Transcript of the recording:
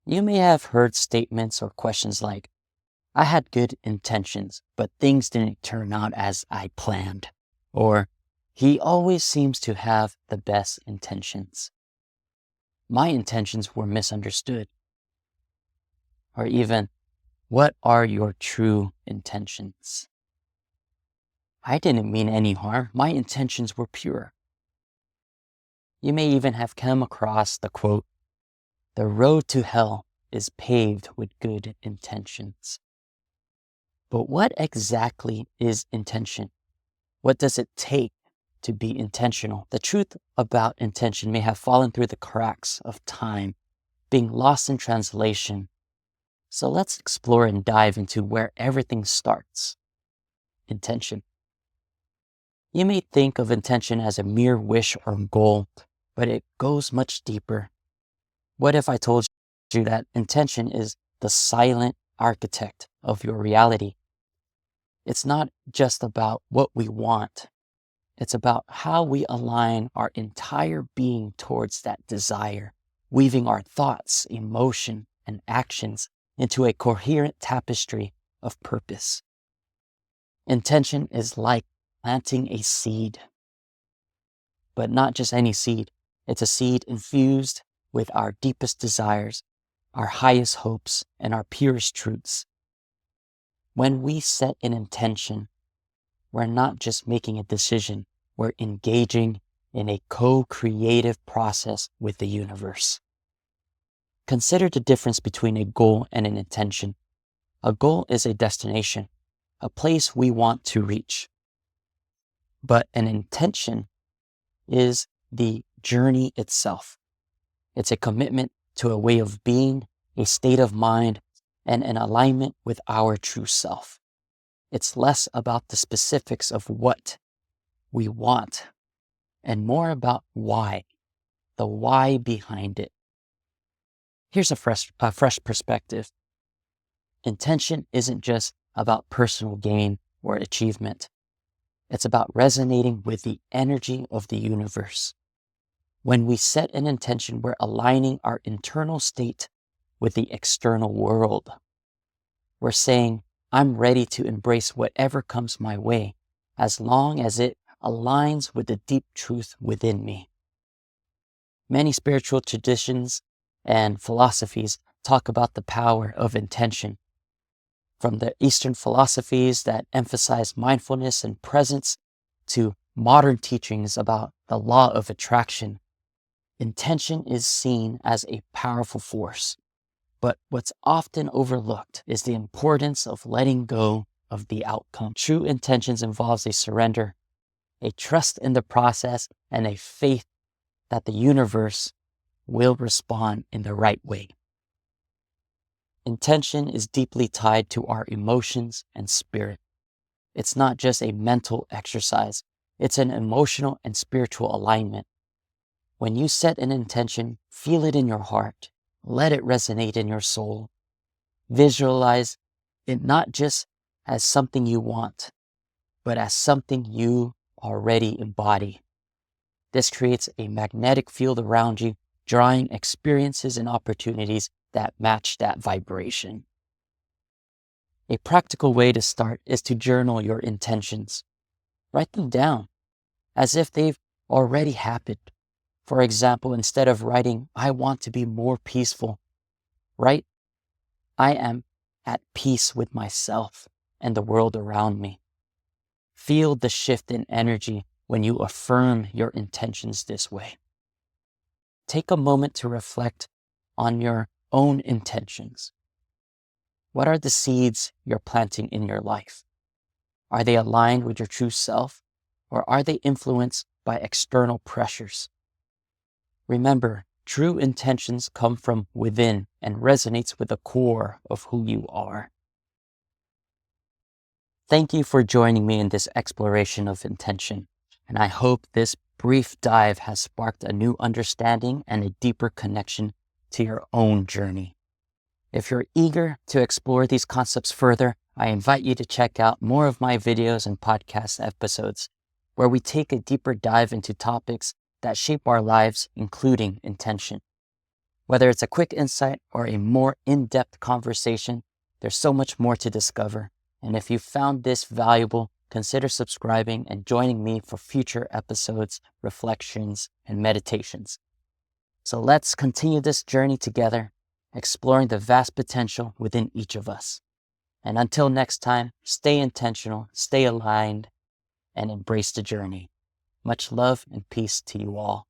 You may have heard statements or questions like, I had good intentions, but things didn't turn out as I planned. Or, he always seems to have the best intentions. My intentions were misunderstood. Or even, what are your true intentions? I didn't mean any harm. My intentions were pure. You may even have come across the quote, the road to hell is paved with good intentions. But what exactly is intention? What does it take to be intentional? The truth about intention may have fallen through the cracks of time, being lost in translation. So let's explore and dive into where everything starts. Intention. You may think of intention as a mere wish or goal, but it goes much deeper. What if I told you that intention is the silent architect of your reality? It's not just about what we want. It's about how we align our entire being towards that desire, weaving our thoughts, emotion, and actions into a coherent tapestry of purpose. Intention is like planting a seed, but not just any seed. It's a seed infused with our deepest desires, our highest hopes, and our purest truths. When we set an intention, we're not just making a decision, we're engaging in a co-creative process with the universe. Consider the difference between a goal and an intention. A goal is a destination, a place we want to reach. But an intention is the journey itself. It's a commitment to a way of being, a state of mind, and an alignment with our true self. It's less about the specifics of what we want and more about why, the why behind it. Here's a fresh perspective. Intention isn't just about personal gain or achievement. It's about resonating with the energy of the universe. When we set an intention, we're aligning our internal state with the external world. We're saying, I'm ready to embrace whatever comes my way, as long as it aligns with the deep truth within me. Many spiritual traditions and philosophies talk about the power of intention. From the Eastern philosophies that emphasize mindfulness and presence to modern teachings about the law of attraction, intention is seen as a powerful force. But what's often overlooked is the importance of letting go of the outcome. True intentions involves a surrender, a trust in the process, and a faith that the universe will respond in the right way. Intention is deeply tied to our emotions and spirit. It's not just a mental exercise, it's an emotional and spiritual alignment. When you set an intention, feel it in your heart. Let it resonate in your soul. Visualize it not just as something you want, but as something you already embody. This creates a magnetic field around you, drawing experiences and opportunities that match that vibration. A practical way to start is to journal your intentions. Write them down as if they've already happened. For example, instead of writing, I want to be more peaceful, write, I am at peace with myself and the world around me. Feel the shift in energy when you affirm your intentions this way. Take a moment to reflect on your own intentions. What are the seeds you're planting in your life? Are they aligned with your true self, or are they influenced by external pressures? Remember, true intentions come from within and resonates with the core of who you are. Thank you for joining me in this exploration of intention, and I hope this brief dive has sparked a new understanding and a deeper connection to your own journey. If you're eager to explore these concepts further, I invite you to check out more of my videos and podcast episodes, where we take a deeper dive into topics that shape our lives, including intention. Whether it's a quick insight or a more in-depth conversation, there's so much more to discover. And if you found this valuable, consider subscribing and joining me for future episodes, reflections, and meditations. So let's continue this journey together, exploring the vast potential within each of us. And until next time, stay intentional, stay aligned, and embrace the journey. Much love and peace to you all.